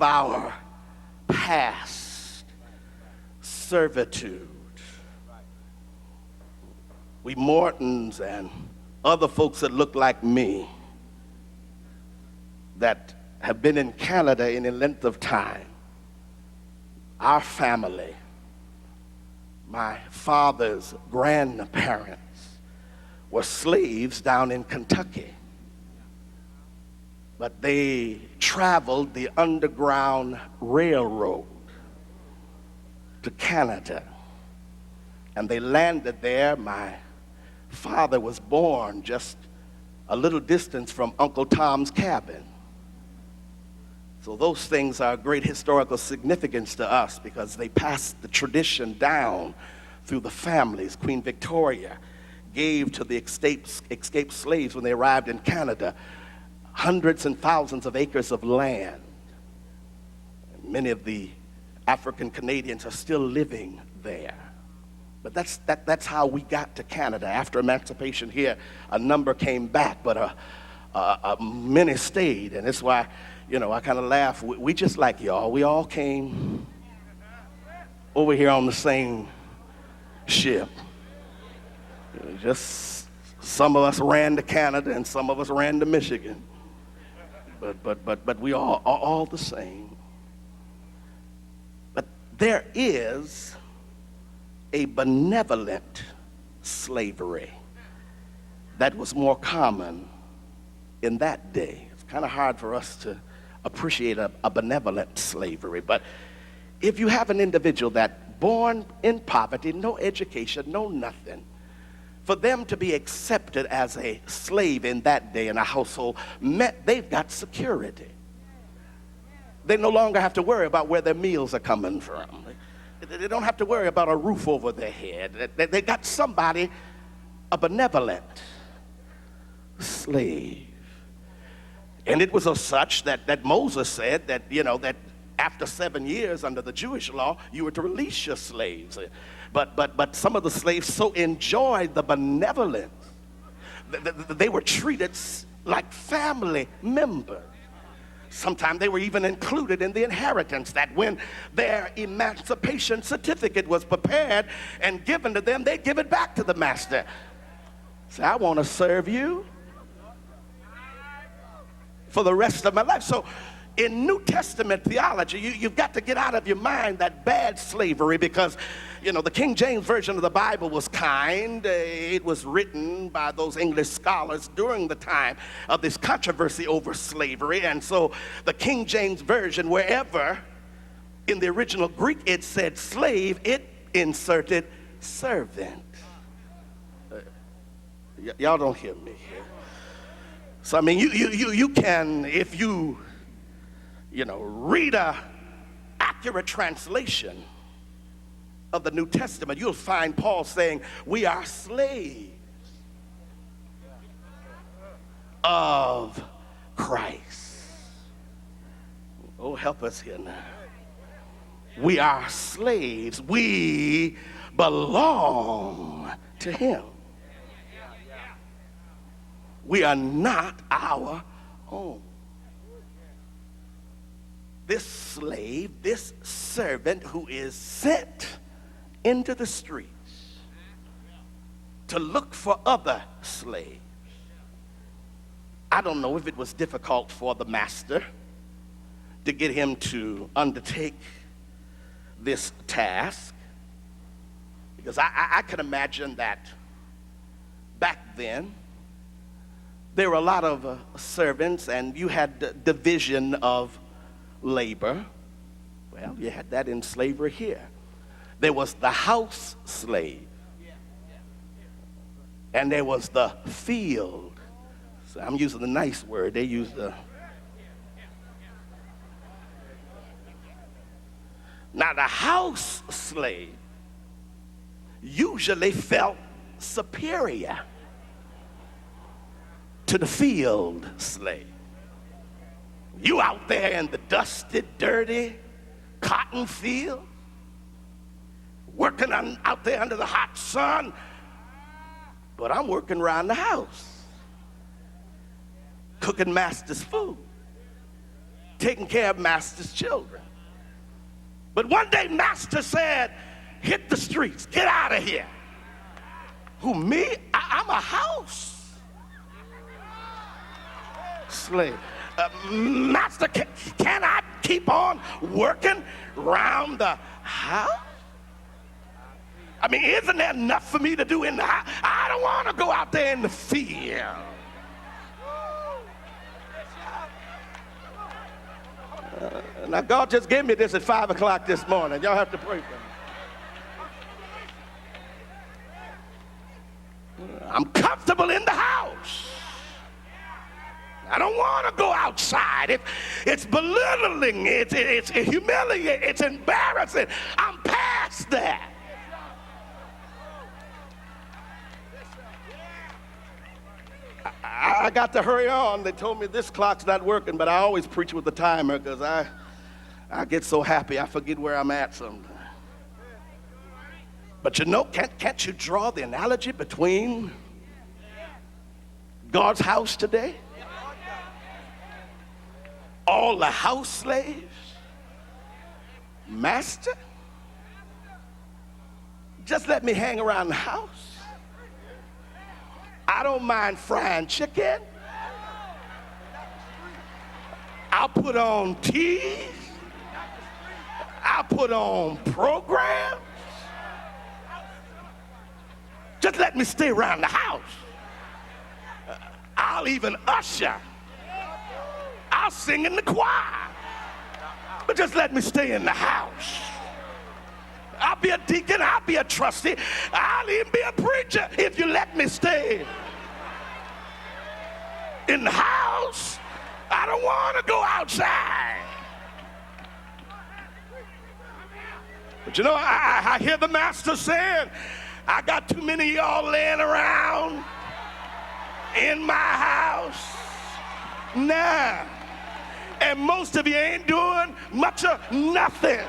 our past servitude. We Mortons and other folks that look like me that have been in Canada in a length of time, our family, my father's grandparents were slaves down in Kentucky. But they traveled the Underground Railroad to Canada. And they landed there. My father was born just a little distance from Uncle Tom's cabin. So those things are of great historical significance to us because they passed the tradition down through the families. Queen Victoria gave to the escaped slaves when they arrived in Canada hundreds and thousands of acres of land. And many of the African Canadians are still living there. But that's how we got to Canada. After emancipation here, a number came back, but many stayed. And that's why, I kind of laugh. We just like y'all. We all came over here on the same ship. Just some of us ran to Canada and some of us ran to Michigan. But we all the same. But there is a benevolent slavery that was more common in that day. It's kind of hard for us to appreciate a benevolent slavery. But if you have an individual that born in poverty, no education, no nothing, for them to be accepted as a slave in that day in a household meant they've got security. They no longer have to worry about where their meals are coming from. They don't have to worry about a roof over their head. They got somebody, a benevolent slave. And it was of such that Moses said that, that after 7 years under the Jewish law, you were to release your slaves. But some of the slaves so enjoyed the benevolence, they were treated like family members. Sometimes they were even included in the inheritance, that when their emancipation certificate was prepared and given to them, they'd give it back to the master. Say, I want to serve you for the rest of my life. So in New Testament theology, you've got to get out of your mind that bad slavery because, the King James Version of the Bible was kind. It was written by those English scholars during the time of this controversy over slavery. And so the King James Version, wherever in the original Greek it said slave, it inserted servant. Y'all don't hear me here. So, you can, if you read a accurate translation of the New Testament, you'll find Paul saying, we are slaves of Christ. Oh, help us here now. We are slaves. We belong to him. We are not our own. This slave, this servant who is sent into the streets to look for other slaves. I don't know if it was difficult for the master to get him to undertake this task, because I can imagine that back then there were a lot of servants and you had division of labor. Well, you had that in slavery here. There was the house slave, and there was the field. So I'm using the nice word. They use the. Now, the house slave usually felt superior to the field slave. You out there in the dusty, dirty cotton field, working out there under the hot sun, but I'm working around the house, cooking master's food, taking care of master's children. But one day master said, hit the streets, get out of here. Who, me? I'm a house slave. Master, can I keep on working around the house? I mean, isn't there enough for me to do in the house? I don't want to go out there in the field. Now, God just gave me this at 5 o'clock this morning. Y'all have to pray for me. I'm comfortable in the house. I don't want to go outside. It's belittling. It's humiliating. It's embarrassing. I'm past that. I got to hurry on. They told me this clock's not working, but I always preach with the timer because I get so happy I forget where I'm at sometimes. But you know, can't you draw the analogy between God's house today? All the house slaves, master, just let me hang around the house. I don't mind frying chicken. I'll put on teas. I'll put on programs. Just let me stay around the house. I'll even usher. I'll sing in the choir. But just let me stay in the house. I'll be a deacon, I'll be a trustee, I'll even be a preacher if you let me stay in the house. I don't want to go outside. But you know, I hear the master saying, I got too many of y'all laying around in my house now. And most of you ain't doing much of nothing.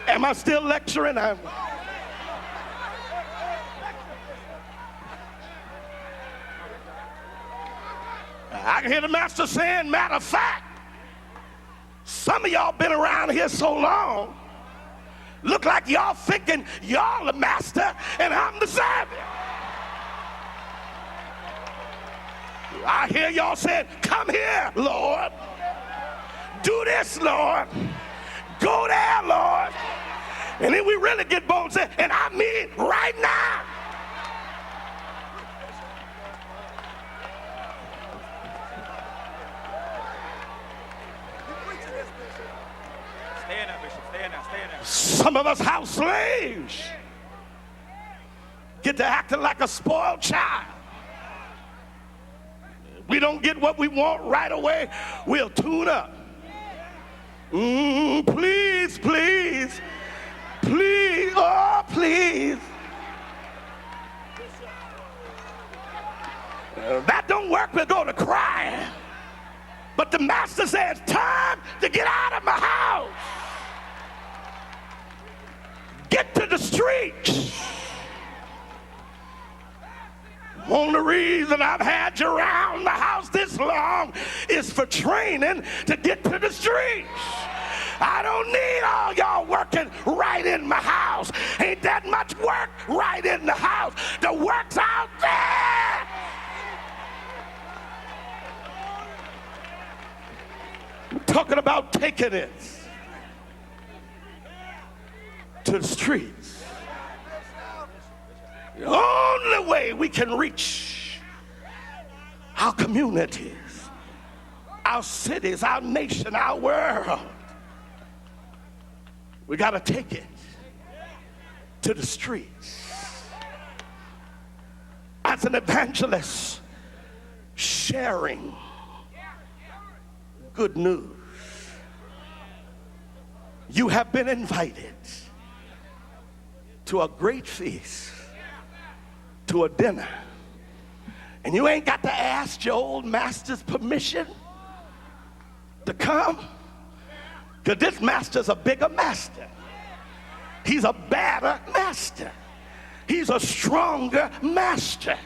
Am I still lecturing? I can hear the master saying, matter of fact, some of y'all been around here so long, look like y'all thinking y'all the master and I'm the servant. I hear y'all saying, come here, Lord. Do this, Lord. Go there, Lord. And then we really get bold and say, and I mean right now. Stay in there, Bishop. Stay in there. Stay in there. Some of us house slaves get to acting like a spoiled child. We don't get what we want right away, we'll tune up. Please, please, please, oh, please. That don't work, we'll go to crying. But the master says, time to get out of my house. Get to the streets. Only reason I've had you around the house this long is for training to get to the streets. I don't need all y'all working right in my house. Ain't that much work right in the house. The work's out there. I'm talking about taking it to the streets. The only way we can reach our communities, our cities, our nation, our world, we got to take it to the streets. As an evangelist, sharing good news. You have been invited to a great feast, to a dinner, and you ain't got to ask your old master's permission to come, because this master's a bigger master. He's a badder master. He's a stronger master.